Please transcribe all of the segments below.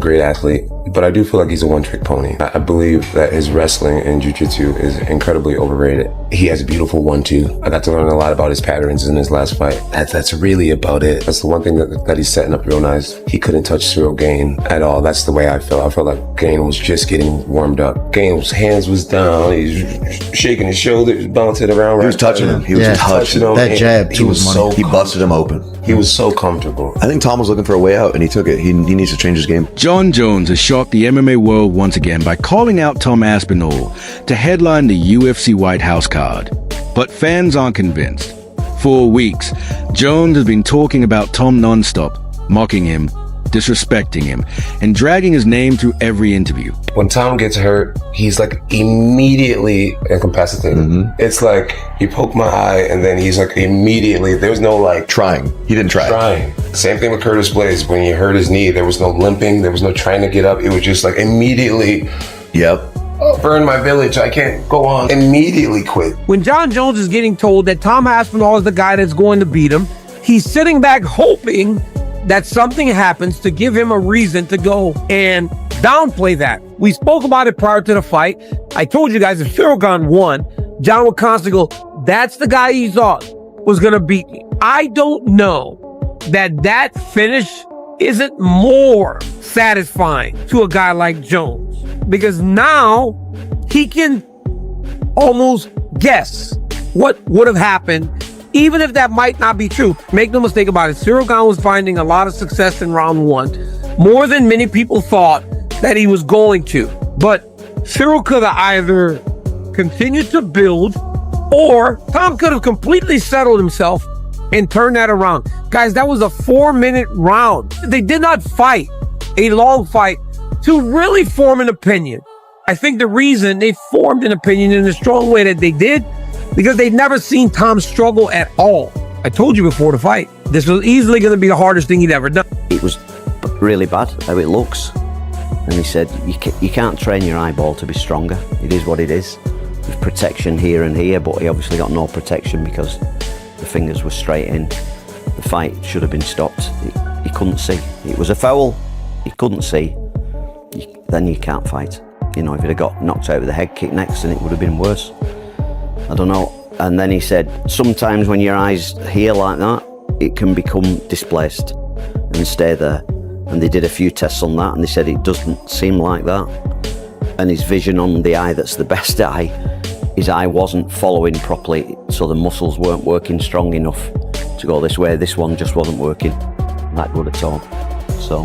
great athlete, but I do feel like he's a one-trick pony. I believe that his wrestling and jiu-jitsu is incredibly overrated. He has a beautiful 1-2. I got to learn a lot about his patterns in his last fight. That's really about it. That's the one thing that he's setting up real nice. He couldn't touch Ciryl Gane at all. That's the way I felt. I felt like Gane was just getting warmed up. Gane's hands was down. He's shaking his shoulders, bouncing around. He was touching him. He was touching him. That jab, he busted him open. He was so comfortable. I think Tom was looking for a way out, and he took it. He needs to change his game. Jon Jones has shocked the MMA world once again by calling out Tom Aspinall to headline the UFC White House card. But fans aren't convinced. For weeks, Jones has been talking about Tom nonstop, mocking him, disrespecting him, and dragging his name through every interview. When Tom gets hurt, he's like immediately incapacitated. It's like you poke my eye and then he's like immediately, there's no like trying. He didn't try. Same thing with Curtis Blaze. When he hurt his knee, there was no limping, there was no trying to get up. It was just like immediately, burn my village, I can't go on. Immediately quit. When Jon Jones is getting told that Tom Aspinall is the guy that's going to beat him, he's sitting back hoping that something happens to give him a reason to go and downplay that. We spoke about it prior to the fight. I told you guys if Ciryl Gane won, Jon would constantly go, that's the guy he thought was going to beat me. I don't know that finish isn't more satisfying to a guy like Jones, because now he can almost guess what would have happened, even if that might not be true. Make no mistake about it, Ciryl Gane was finding a lot of success in round 1, more than many people thought that he was going to. But Ciryl could have either continued to build, or Tom could have completely settled himself and turned that around. Guys, that was a 4-minute round. They did not fight a long fight to really form an opinion. I think the reason they formed an opinion in a strong way that they did, because they'd never seen Tom struggle at all. I told you before the fight, this was easily going to be the hardest thing he'd ever done. It was really bad how it looks. And he said, you can't train your eyeball to be stronger. It is what it is. There's protection here and here, but he obviously got no protection because the fingers were straight in. The fight should have been stopped. He couldn't see. It was a foul. He couldn't see. Then you can't fight. You know, if he'd have got knocked out with a head kick next, then it would have been worse. I don't know. And then he said, sometimes when your eyes here like that, it can become displaced and stay there. And they did a few tests on that, and they said it doesn't seem like that. And his vision on the eye that's the best eye, his eye wasn't following properly, so the muscles weren't working strong enough to go this way. This one just wasn't working, like we would have told. So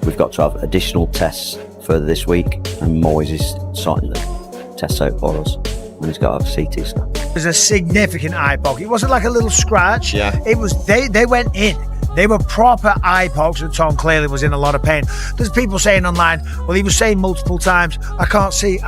we've got to have additional tests further this week, and Moyes is sorting the tests out for us. And he's got to have CT scan. It was a significant eye poke. It wasn't like a little scratch. Yeah. It was, they went in. They were proper eye pokes, and Tom clearly was in a lot of pain. There's people saying online, well, he was saying multiple times, I can't see.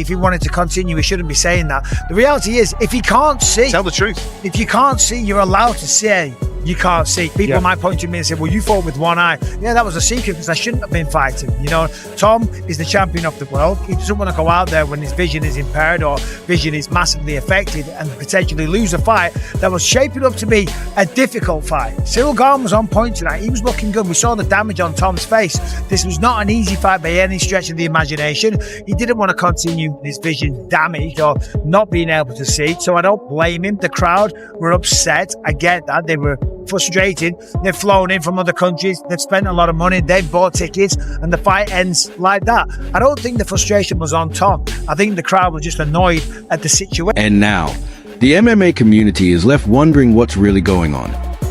If he wanted to continue, he shouldn't be saying that. The reality is, if he can't see, tell the truth. If you can't see, you're allowed to say you can't see. People might point to me and say, well, you fought with one eye. Yeah, that was a secret because I shouldn't have been fighting. You know, Tom is the champion of the world. He doesn't want to go out there when his vision is impaired or vision is massively affected and potentially lose a fight that was shaping up to be a difficult fight. Ciryl Gane was on point tonight. He was looking good. We saw the damage on Tom's face. This was not an easy fight by any stretch of the imagination. He didn't want to continue his vision damaged or not being able to see. So I don't blame him. The crowd were upset. I get that. They were frustrated. They've flown in from other countries. They've spent a lot of money. They've bought tickets, and the fight ends like that. I don't think the frustration was on Tom. I think the crowd was just annoyed at the situation. And now, the MMA community is left wondering what's really going on.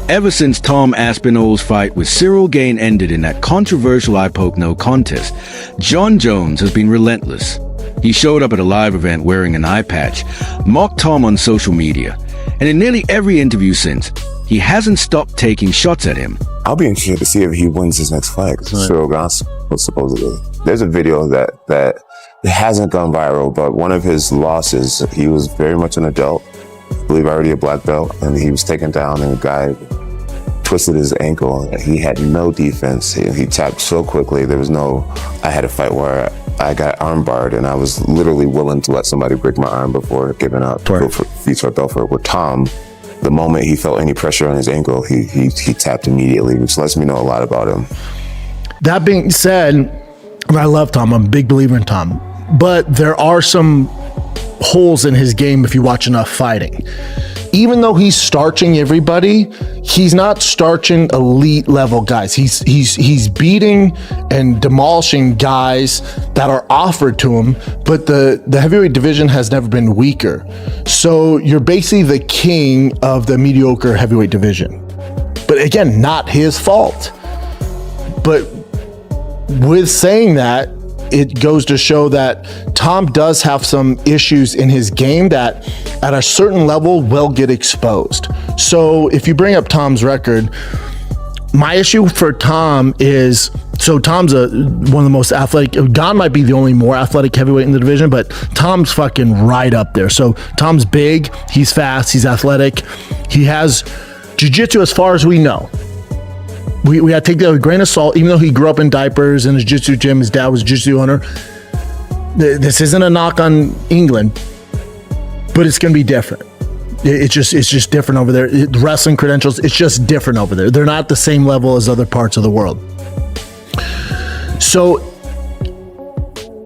Ever since Tom Aspinall's fight with Ciryl Gane ended in that controversial eye poke no contest, Jon Jones has been relentless. He showed up at a live event wearing an eye patch, mocked Tom on social media, and in nearly every interview since, he hasn't stopped taking shots at him. I'll be interested to see if he wins his next fight. Ciryl Gane supposedly. There's a video that hasn't gone viral, but one of his losses, he was very much an adult, I believe already a black belt, and he was taken down and a guy twisted his ankle. He had no defense. He tapped so quickly. There was no, I had a fight where I got arm barred and I was literally willing to let somebody break my arm before giving up. Vitor Belfort. With Tom, the moment he felt any pressure on his ankle, he tapped immediately, which lets me know a lot about him. That being said, I love Tom. I'm a big believer in Tom. But there are some holes in his game if you watch enough fighting. Even though he's starching everybody, he's not starching elite level guys. He's beating and demolishing guys that are offered to him, but the heavyweight division has never been weaker. So you're basically the king of the mediocre heavyweight division. But again, not his fault. But with saying that, it goes to show that Tom does have some issues in his game that at a certain level will get exposed. So if you bring up Tom's record, my issue for Tom is, so Tom's one of the most athletic. Gane might be the only more athletic heavyweight in the division, but Tom's fucking right up there. So Tom's big, he's fast, he's athletic. He has jiu-jitsu as far as we know. We had to take that with a grain of salt, even though he grew up in diapers in his jiu-jitsu gym. His dad was a jiu-jitsu owner. This isn't a knock on England, but it's going to be different. It's just different over there. Wrestling credentials, it's just different over there. They're not the same level as other parts of the world. So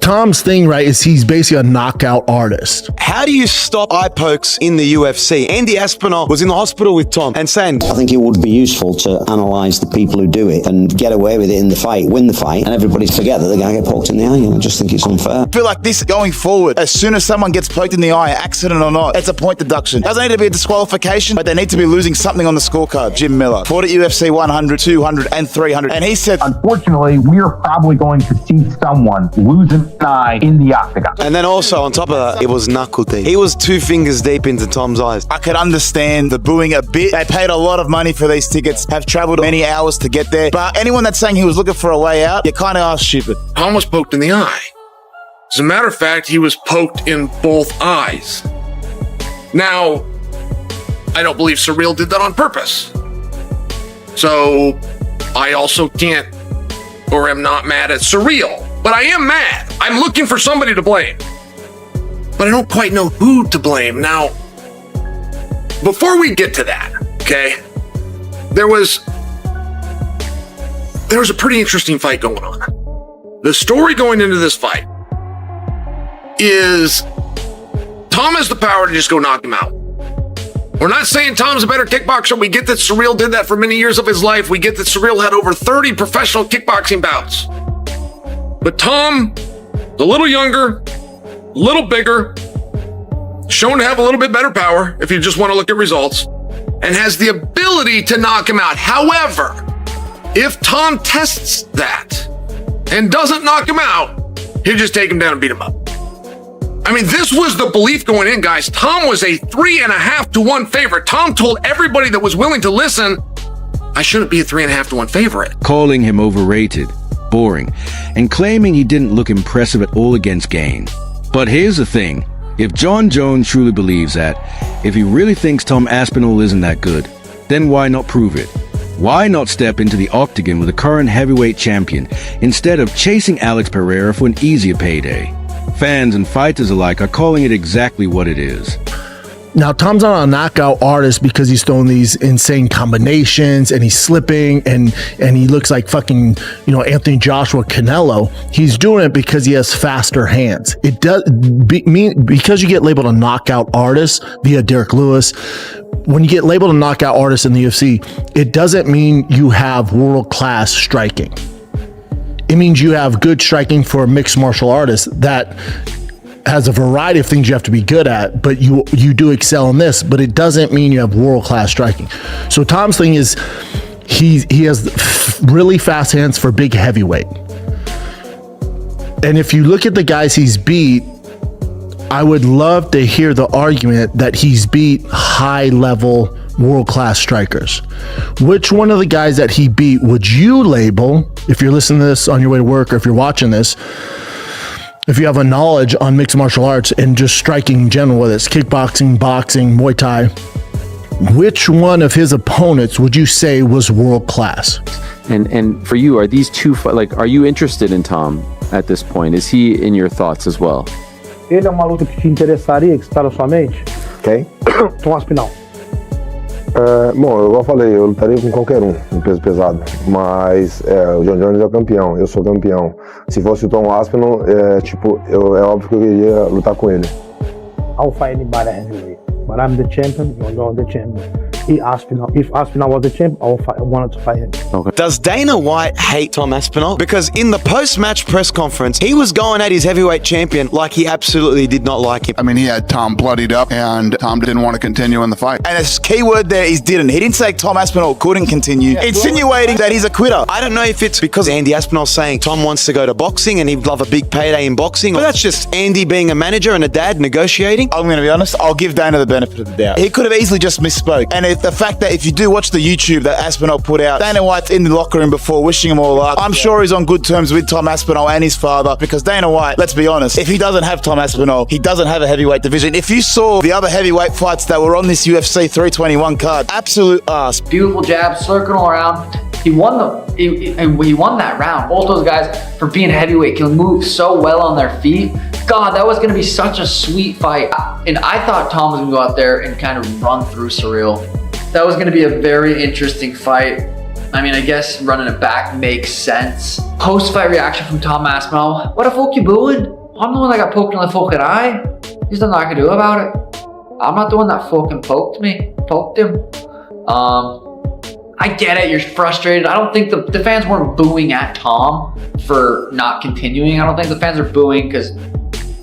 Tom's thing, right, is he's basically a knockout artist. How do you stop eye pokes in the UFC? Andy Aspinall was in the hospital with Tom and saying, I think it would be useful to analyse the people who do it and get away with it in the fight, win the fight, and everybody forget that the guy get poked in the eye. I just think it's unfair. I feel like this going forward, as soon as someone gets poked in the eye, accident or not, it's a point deduction. Doesn't need to be a disqualification, but they need to be losing something on the scorecard. Jim Miller fought at UFC 100, 200, and 300, and he said, unfortunately, we are probably going to see someone lose an eye in the octagon. And then also, on top of that, it was knuckle deep. He was 2 fingers deep into Tom's eyes. I could understand the booing a bit. They paid a lot of money for these tickets, have traveled many hours to get there. But anyone that's saying he was looking for a way out, you kind of are stupid. Tom was poked in the eye. As a matter of fact, he was poked in both eyes. Now, I don't believe Ciryl did that on purpose. So, I also can't, or am not mad at Ciryl. But I am mad. I'm looking for somebody to blame. But I don't quite know who to blame. Now, before we get to that, okay, there was a pretty interesting fight going on. The story going into this fight is Tom has the power to just go knock him out. We're not saying Tom's a better kickboxer. We get that Ciryl did that for many years of his life. We get that Ciryl had over 30 professional kickboxing bouts. But Tom, a little younger, a little bigger, shown to have a little bit better power if you just want to look at results, and has the ability to knock him out. However, if Tom tests that and doesn't knock him out, he'll just take him down and beat him up. I mean, this was the belief going in, guys. Tom was a 3.5 to 1 favorite. Tom told everybody that was willing to listen, I shouldn't be a 3.5 to 1 favorite. Calling him overrated, boring, and claiming he didn't look impressive at all against Gane. But here's the thing. If Jon Jones truly believes that, if he really thinks Tom Aspinall isn't that good, then why not prove it? Why not step into the octagon with the current heavyweight champion instead of chasing Alex Pereira for an easier payday? Fans and fighters alike are calling it exactly what it is. Now, Tom's not a knockout artist because he's throwing these insane combinations and he's slipping and he looks like fucking, Anthony Joshua Canelo. He's doing it because he has faster hands. It does because you get labeled a knockout artist via Derek Lewis. When you get labeled a knockout artist in the UFC, it doesn't mean you have world-class striking. It means you have good striking for a mixed martial artist that has a variety of things you have to be good at, but you do excel in this, but it doesn't mean you have world-class striking. So Tom's thing is he has really fast hands for big heavyweight. And if you look at the guys he's beat, I would love to hear the argument that he's beat high-level world-class strikers. Which one of the guys that he beat would you label, if you're listening to this on your way to work or if you're watching this, if you have a knowledge on mixed martial arts and just striking in general, whether it's kickboxing, boxing, Muay Thai, which one of his opponents would you say was world class? And for you, are these two, are you interested in Tom at this point? Is he in your thoughts as well? Ele é uma luta que te interessaria, que está na sua mente? Okay. Tom Aspinall. Bom, igual eu falei, eu lutaria com qualquer um no peso pesado, mas o Jon Jones é o campeão, eu sou campeão. Se fosse o Tom Aspinall, é óbvio que eu iria lutar com ele. I'll fight anybody at heavyweight, but I'm the champion, Jon Jones the champion. If Aspinall was the champ, I wanted to fight him. Okay. Does Dana White hate Tom Aspinall? Because in the post-match press conference, he was going at his heavyweight champion like he absolutely did not like him. I mean, he had Tom bloodied up, and Tom didn't want to continue in the fight. And his key word there is didn't. He didn't say Tom Aspinall couldn't continue, insinuating that he's a quitter. I don't know if it's because Andy Aspinall's saying Tom wants to go to boxing and he'd love a big payday in boxing, or that's just Andy being a manager and a dad negotiating. I'm going to be honest, I'll give Dana the benefit of the doubt. He could have easily just misspoke. And the fact that if you do watch the YouTube that Aspinall put out, Dana White's in the locker room before wishing him all luck. I'm sure he's on good terms with Tom Aspinall and his father, because Dana White, let's be honest, if he doesn't have Tom Aspinall, he doesn't have a heavyweight division. If you saw the other heavyweight fights that were on this UFC 321 card, absolute ass. Beautiful jab, circling around. He won that round. Both those guys, for being heavyweight, can move so well on their feet. God, that was going to be such a sweet fight. And I thought Tom was going to go out there and kind of run through Ciryl. That was going to be a very interesting fight. I mean, I guess running it back makes sense. Post-fight reaction from Tom Aspinall. What the fuck you booing? I'm the one that got poked in the fucking eye. There's nothing I can do about it. I'm not the one that fucking poked him. I get it, you're frustrated. I don't think the fans weren't booing at Tom for not continuing. I don't think the fans are booing because,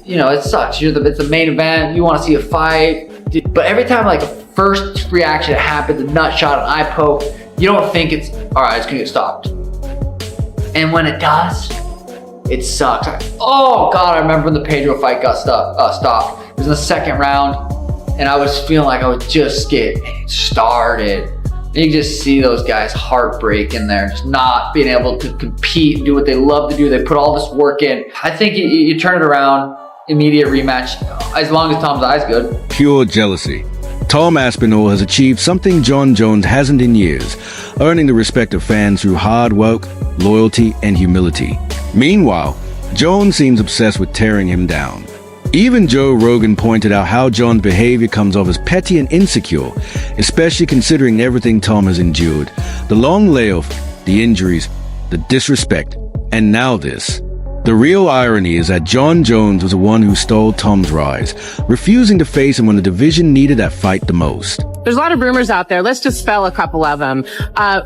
you know, it sucks. It's the main event, you want to see a fight. But every time like a first reaction happens, a nut shot, an eye poke, you don't think it's, all right, it's gonna get stopped. And when it does, it sucks. Oh God, I remember when the Pedro fight got stopped. It was in the second round and I was feeling like I would just get started. You can just see those guys heartbreak in there, just not being able to compete and do what they love to do. They put all this work in. I think you turn it around, immediate rematch, as long as Tom's eye's good. Pure jealousy. Tom Aspinall has achieved something Jon Jones hasn't in years, earning the respect of fans through hard work, loyalty, and humility. Meanwhile, Jones seems obsessed with tearing him down. Even Joe Rogan pointed out how Jon's behavior comes off as petty and insecure, especially considering everything Tom has endured. The long layoff, the injuries, the disrespect, and now this. The real irony is that Jon Jones was the one who stole Tom's rise, refusing to face him when the division needed that fight the most. There's a lot of rumors out there. Let's just spell a couple of them.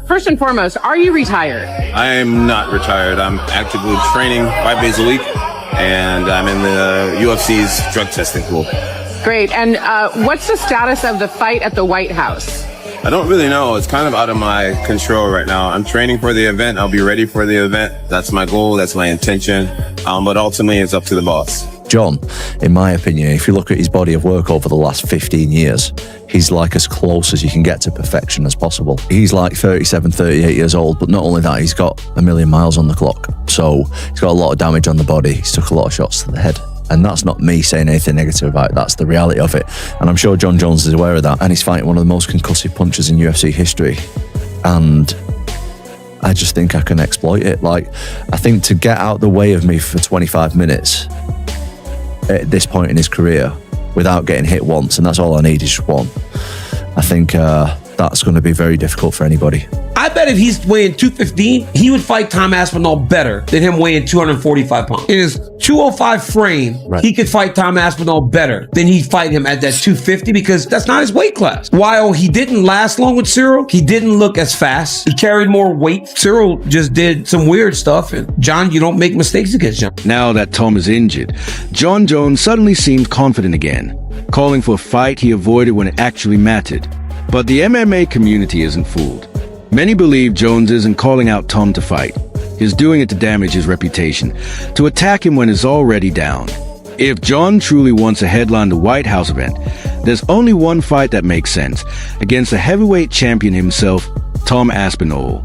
First and foremost, are you retired? I am not retired. I'm actively training 5 days a week, and I'm in the UFC's drug testing pool. Great. And what's the status of the fight at the White House? I don't really know. It's kind of out of my control right now. I'm training for the event. I'll be ready for the event. That's my goal. That's my intention. But ultimately, it's up to the boss. Jon, in my opinion, if you look at his body of work over the last 15 years, he's like as close as you can get to perfection as possible. He's like 37, 38 years old, but not only that, he's got 1 million miles on the clock. So he's got a lot of damage on the body. He's took a lot of shots to the head. And that's not me saying anything negative about it. That's the reality of it. And I'm sure Jon Jones is aware of that. And he's fighting one of the most concussive punchers in UFC history. And I just think I can exploit it. Like, I think to get out the way of me for 25 minutes at this point in his career without getting hit once, and that's all I need is just one, I think that's going to be very difficult for anybody. I bet if he's weighing 215, he would fight Tom Aspinall better than him weighing 245 pounds. In his 205 frame, he could fight Tom Aspinall better than he'd fight him at that 250 because that's not his weight class. While he didn't last long with Ciryl, he didn't look as fast. He carried more weight. Ciryl just did some weird stuff. And Jon, you don't make mistakes against Jon. Now that Tom is injured, Jon Jones suddenly seems confident again, calling for a fight he avoided when it actually mattered. But the MMA community isn't fooled. Many believe Jones isn't calling out Tom to fight. He's doing it to damage his reputation, to attack him when he's already down. If Jon truly wants to headline the White House event, there's only one fight that makes sense, against the heavyweight champion himself, Tom Aspinall.